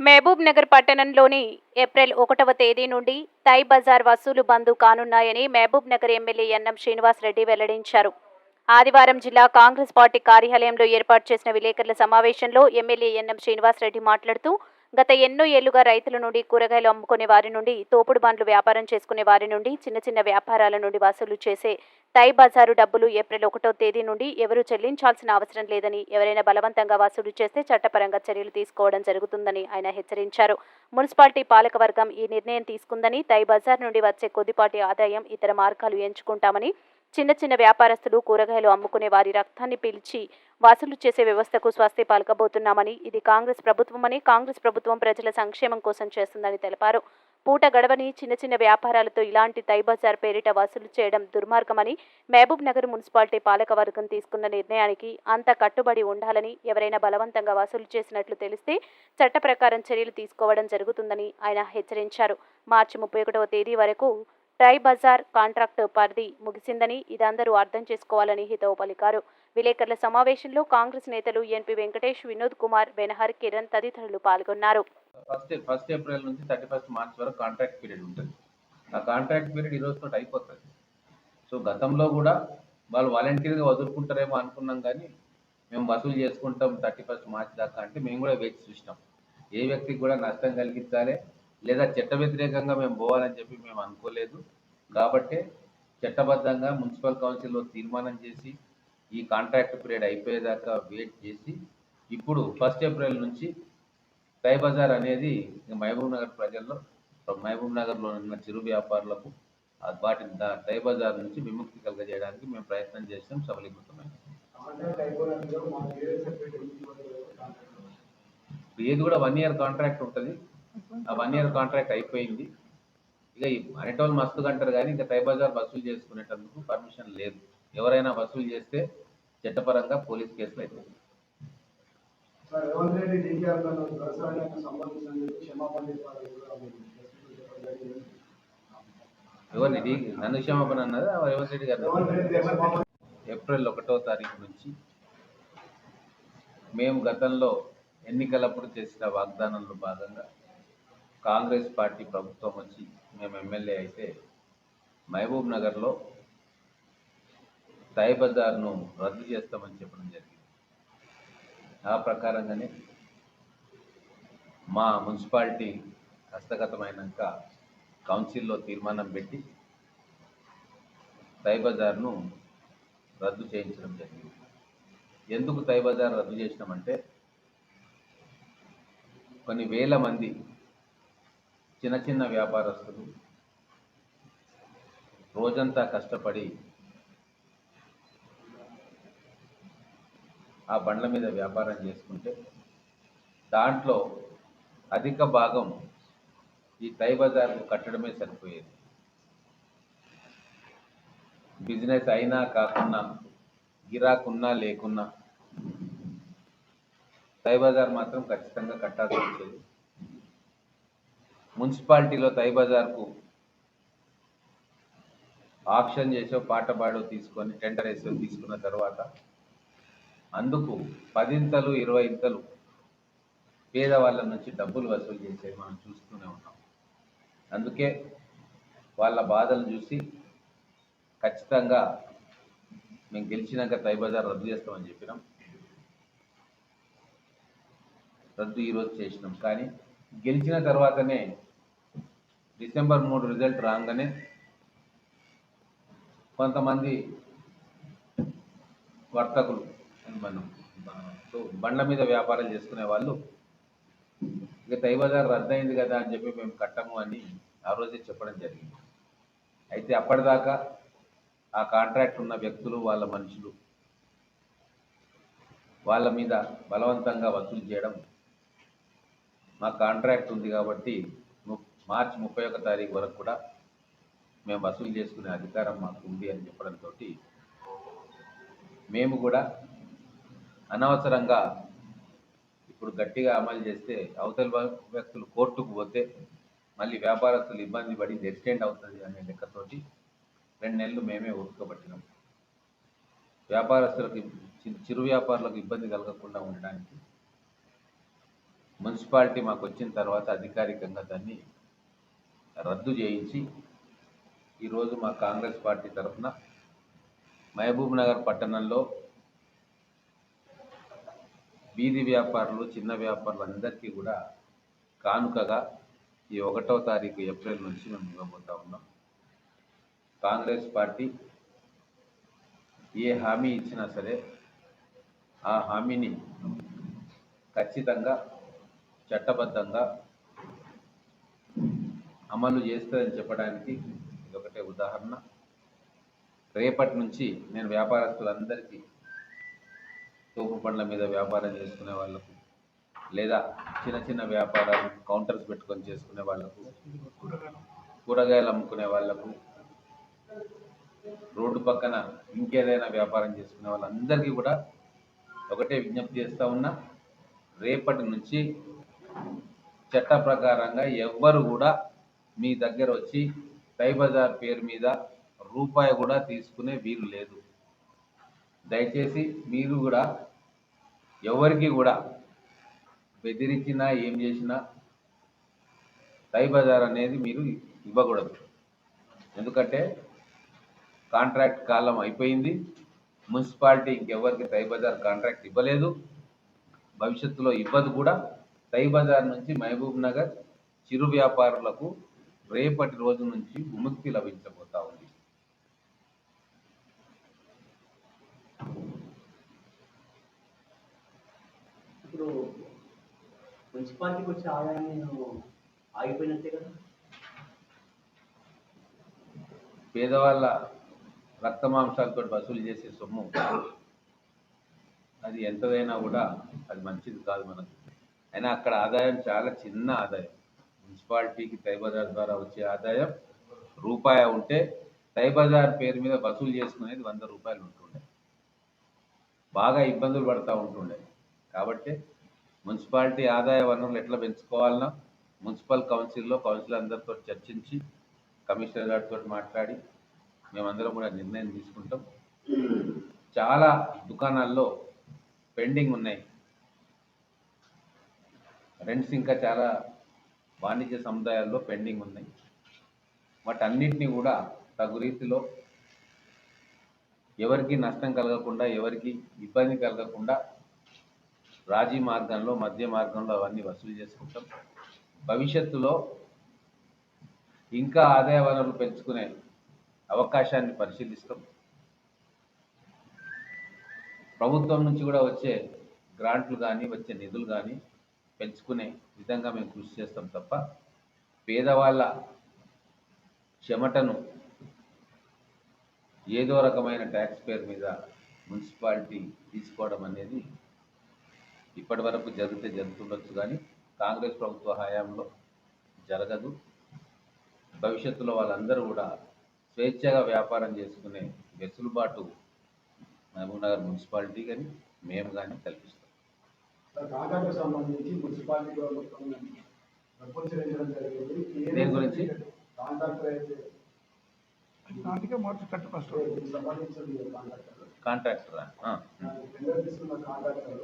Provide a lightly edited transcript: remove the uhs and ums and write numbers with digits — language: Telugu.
మహబూబ్ నగర్ పట్టణంలోని ఏప్రిల్ 1వ తేదీ నుండి తై బజార్ వసూలు బంద్ కానున్నాయని మహబూబ్ నగర్ ఎమ్మెల్యే ఎన్ఎం శ్రీనివాస్ రెడ్డి వెల్లడించారు. ఆదివారం జిల్లా కాంగ్రెస్ పార్టీ కార్యాలయంలో ఏర్పాటు చేసిన విలేకరుల సమావేశంలో ఎమ్మెల్యే ఎన్ఎం శ్రీనివాస్ రెడ్డి మాట్లాడుతూ, గత ఎన్నో ఏళ్లుగా రైతుల నుండి, కూరగాయలు అమ్ముకునే వారి నుండి, తోపుడు బండ్లు వ్యాపారం చేసుకునే వారి నుండి, చిన్న చిన్న వ్యాపారాల నుండి వసూలు చేసే తై బజారు డబ్బులు ఏప్రిల్ 1వ తేదీ నుండి ఎవరూ చెల్లించాల్సిన అవసరం లేదని, ఎవరైనా బలవంతంగా వసూలు చేస్తే చట్టపరంగా చర్యలు తీసుకోవడం జరుగుతుందని ఆయన హెచ్చరించారు. మున్సిపాలిటీ పాలకవర్గం ఈ నిర్ణయం తీసుకుందని, తై బజార్ నుండి వచ్చే కొద్దిపాటి ఆదాయం ఇతర మార్గాలు ఎంచుకుంటామని, చిన్న చిన్న వ్యాపారస్తులు, కూరగాయలు అమ్ముకునే వారి రక్తాన్ని పీల్చి వసూలు చేసే వ్యవస్థకు స్వస్తి పలకబోతున్నామని, ఇది కాంగ్రెస్ ప్రభుత్వమని, కాంగ్రెస్ ప్రభుత్వం ప్రజల సంక్షేమం కోసం చేస్తుందని తెలిపారు. పూట గడవని చిన్న చిన్న వ్యాపారాలతో ఇలాంటి తై బజార్ పేరిట వసూలు చేయడం దుర్మార్గమని, మహబూబ్ నగర్ మున్సిపాలిటీ పాలకవర్గం తీసుకున్న నిర్ణయానికి అంత కట్టుబడి ఉండాలని, ఎవరైనా బలవంతంగా వసూలు చేసినట్లు తెలిస్తే చట్ట ప్రకారం చర్యలు తీసుకోవడం జరుగుతుందని ఆయన హెచ్చరించారు. మార్చి 31వ తేదీ వరకు తై బజార్ కాంట్రాక్టు పరిధి ముగిసిందని, ఇదందరూ అర్థం చేసుకోవాలని హితవు పలికారు. విలేకరుల సమావేశంలో కాంగ్రెస్ నేతలు ఎన్పి వెంకటేష్, వినోద్ కుమార్, బెనహర్, కిరణ్ తదితరులు పాల్గొన్నారు. ఫస్ట్ ఏప్రిల్ నుంచి 31 మార్చ్ వరకు కాంట్రాక్ట్ పీరియడ్ ఉంటుంది. ఆ కాంట్రాక్ట్ పీరియడ్ ఈ రోజుతో అయిపోతుంది. సో గతంలో కూడా వాళ్ళు వాలంటీర్గా వదులుకుంటారేమో అనుకున్నాం, కానీ మేము వసూలు చేసుకుంటాం 31 మార్చ్ దాకా అంటే మేము కూడా వేచి చూసినాం. ఏ వ్యక్తికి కూడా నష్టం కలిగించాలి లేదా చట్ట వ్యతిరేకంగా మేము పోవాలని చెప్పి మేము అనుకోలేదు. కాబట్టి చట్టబద్ధంగా మున్సిపల్ కౌన్సిల్లో తీర్మానం చేసి ఈ కాంట్రాక్ట్ పీరియడ్ అయిపోయేదాకా వెయిట్ చేసి ఇప్పుడు 1 ఏప్రిల్ నుంచి తై బజార్ అనేది మహబూబ్ నగర్ ప్రజల్లో, మహబూబ్ నగర్లో ఉన్న చిరు వ్యాపారులకు వాటిని తై బజార్ నుంచి విముక్తి కలగజేయడానికి మేము ప్రయత్నం చేసాం. సఫలీకృతమైంది. ఏది కూడా 1 ఇయర్ కాంట్రాక్ట్ ఉంటుంది. ఆ 1 ఇయర్ కాంట్రాక్ట్ అయిపోయింది. ఇక అనేటోళ్ళు మస్తుగా అంటారు, కానీ ఇంకా తై బజార్ వసూలు చేసుకునేటందుకు పర్మిషన్ లేదు. ఎవరైనా వసూలు చేస్తే చట్టపరంగా పోలీస్ కేసులు అవుతుంది. ఎవరిని నన్ను క్షమాపణ అన్నది రేవంత్ రెడ్డి గారు. ఏప్రిల్ 1వ తారీఖు నుంచి మేము గతంలో ఎన్నికలప్పుడు చేసిన వాగ్దానంలో భాగంగా కాంగ్రెస్ పార్టీ ప్రభుత్వం వచ్చి మేము ఎమ్మెల్యే అయితే మహబూబ్ నగర్లో తై బజార్ను రద్దు చేస్తామని చెప్పడం జరిగింది. ఆ ప్రకారంగానే మా మున్సిపాలిటీ హస్తగతమైనాక కౌన్సిల్లో తీర్మానం పెట్టి తై బజార్ను రద్దు చేయించడం జరిగింది. ఎందుకు తై బజార్ రద్దు చేసినామంటే కొన్ని వేల మంది చిన్న చిన్న వ్యాపారస్తులు రోజంతా కష్టపడి ఆ బండ్ల మీద వ్యాపారం చేసుకుంటే దాంట్లో అధిక భాగం ఈ తై బజార్కు కట్టడమే సరిపోయేది. బిజినెస్ అయినా కాకున్నా, గిరాకున్నా లేకున్నా తై బజార్ మాత్రం ఖచ్చితంగా కట్టాల్సి వచ్చేది. మున్సిపాలిటీలో తై బజార్కు ఆప్షన్ చేసో పాటపాడో తీసుకొని టెండర్ వేసో తీసుకున్న తర్వాత అందుకు 10 ఇంతలు 20 ఇంతలు పేదవాళ్ళ నుంచి డబ్బులు వసూలు చేసేది మనం చూస్తూనే ఉన్నాం. అందుకే వాళ్ళ బాధలు చూసి ఖచ్చితంగా మేము గెలిచినాక తై బజార్ రద్దు చేస్తామని చెప్పినాం. రద్దు ఈరోజు చేసినాం. కానీ గెలిచిన తర్వాతనే డిసెంబర్ 3 రిజల్ట్ రాగానే కొంతమంది వర్తకులు మనం బండ్ల మీద వ్యాపారం చేసుకునే వాళ్ళు ఇక తై బజార్ రద్దయింది కదా అని చెప్పి మేము కట్టము అని ఆ రోజే చెప్పడం జరిగింది. అయితే అప్పటిదాకా ఆ కాంట్రాక్ట్ ఉన్న వ్యక్తులు, వాళ్ళ మనుషులు వాళ్ళ మీద బలవంతంగా వసూలు చేయడం, మా కాంట్రాక్ట్ ఉంది కాబట్టి మార్చి 31వ తారీఖు వరకు కూడా మేము వసూలు చేసుకునే అధికారం మాకు ఉంది అని చెప్పడంతో మేము కూడా అనవసరంగా ఇప్పుడు గట్టిగా అమలు చేస్తే అవతల వ్యక్తులు కోర్టుకు పోతే మళ్ళీ వ్యాపారస్తులు ఇబ్బంది పడి ఎక్స్టెండ్ అవుతుంది అనే లెక్కతోటి 2 నెలలు మేమే ఓపికబట్టినాం. వ్యాపారస్తులకు, చిరు వ్యాపారులకు ఇబ్బంది కలగకుండా ఉండడానికి మున్సిపాలిటీ మాకు వచ్చిన తర్వాత అధికారికంగా దాన్ని రద్దు చేయించి ఈరోజు మా కాంగ్రెస్ పార్టీ తరఫున మహబూబ్ నగర్ పట్టణంలో వీధి వ్యాపారులు చిన్న వ్యాపారులు అందరికీ కూడా కానుకగా ఈ 1వ తారీఖు ఏప్రిల్ నుంచి మేము ఇవ్వబోతా ఉన్నాం. కాంగ్రెస్ పార్టీ ఏ హామీ ఇచ్చినా సరే ఆ హామీని ఖచ్చితంగా చట్టబద్ధంగా అమలు చేస్తుందని చెప్పడానికి ఇదొకటే ఉదాహరణ. రేపటి నుంచి నేను వ్యాపారస్తులందరికీ తోపు పండ్ల మీద వ్యాపారం చేసుకునే వాళ్ళకు లేదా చిన్న చిన్న వ్యాపారాలు కౌంటర్స్ పెట్టుకొని చేసుకునే వాళ్ళకు, కూరగాయలు అమ్ముకునే వాళ్ళకు, రోడ్డు పక్కన ఇంకేదైనా వ్యాపారం చేసుకునే వాళ్ళందరికీ కూడా ఒకటే విజ్ఞప్తి చేస్తూ ఉన్నా, రేపటి నుంచి చట్ట ప్రకారంగా ఎవ్వరు కూడా మీ దగ్గర వచ్చి టై బజార్ పేరు మీద రూపాయి కూడా తీసుకునే వీలు లేదు. దయచేసి మీరు కూడా ఎవరికి కూడా బెదిరించినా ఏం చేసినా టై బజార్ అనేది మీరు ఇవ్వకూడదు. ఎందుకంటే కాంట్రాక్ట్ కాలం అయిపోయింది. మున్సిపాలిటీ ఇంకెవరికి టై బజార్ కాంట్రాక్ట్ ఇవ్వలేదు, భవిష్యత్తులో ఇవ్వదు కూడా. టై బజార్ నుంచి మహబూబ్ నగర్ చిరు వ్యాపారులకు రేపటి రోజు నుంచి విముక్తి లభించబోతా ఉంది. ఇప్పుడు మున్సిపాలిటీకి వచ్చే ఆదాయాన్ని ఆగిపోయినట్టే కదా. పేదవాళ్ళ రక్తమాంసాలతో వసూలు చేసే సొమ్ము అది ఎంతదైనా కూడా అది మంచిది కాదు మనకు. అయినా అక్కడ ఆదాయం చాలా చిన్న ఆదాయం. మున్సిపాలిటీకి టై బజార్ ద్వారా వచ్చే ఆదాయం రూపాయి ఉంటే టై బజార్ పేరు మీద వసూలు చేసుకునేది 100 రూపాయలు ఉంటుండే. బాగా ఇబ్బందులు పడుతూ ఉంటుండే. కాబట్టి మున్సిపాలిటీ ఆదాయ వనరులు ఎట్లా పెంచుకోవాలన్నా మున్సిపల్ కౌన్సిల్ అందరితో చర్చించి కమిషనర్ గారితో మాట్లాడి మేమందరం కూడా నిర్ణయం తీసుకుంటాం. చాలా దుకాణాల్లో పెండింగ్ ఉన్నాయి. రెంట్స్ ఇంకా చాలా వాణిజ్య సముదాయాల్లో పెండింగ్ ఉన్నాయి. వాటన్నిటిని కూడా తగు రీతిలో ఎవరికి నష్టం కలగకుండా, ఎవరికి ఇబ్బంది కలగకుండా రాజీ మార్గంలో, మధ్య మార్గంలో అవన్నీ వసూలు చేసుకుంటాం. భవిష్యత్తులో ఇంకా ఆదాయ వనరులు పెంచుకునే అవకాశాన్ని పరిశీలిస్తాం. ప్రభుత్వం నుంచి కూడా వచ్చే గ్రాంట్లు కానీ, వచ్చే నిధులు కానీ పెంచుకునే విధంగా మేము కృషి చేస్తాం తప్ప పేదవాళ్ళ చెమటను ఏదో రకమైన ట్యాక్స్ పేరు మీద మున్సిపాలిటీ తీసుకోవడం అనేది ఇప్పటి వరకు జరుగుతుండొచ్చు, కానీ కాంగ్రెస్ ప్రభుత్వ హయాంలో జరగదు. భవిష్యత్తులో వాళ్ళందరూ కూడా స్వేచ్ఛగా వ్యాపారం చేసుకునే వెసులుబాటు మహబూబ్ నగర్ మున్సిపాలిటీ కానీ మేము కానీ కల్పిస్తాం. కాంట్రాక్ట్ సంబంధించి మున్సిపాలిటీ దేని గురించి కాంట్రాక్టర్ అయితే కాంట్రాక్టరా టెండర్ తీసుకున్న కాంట్రాక్టర్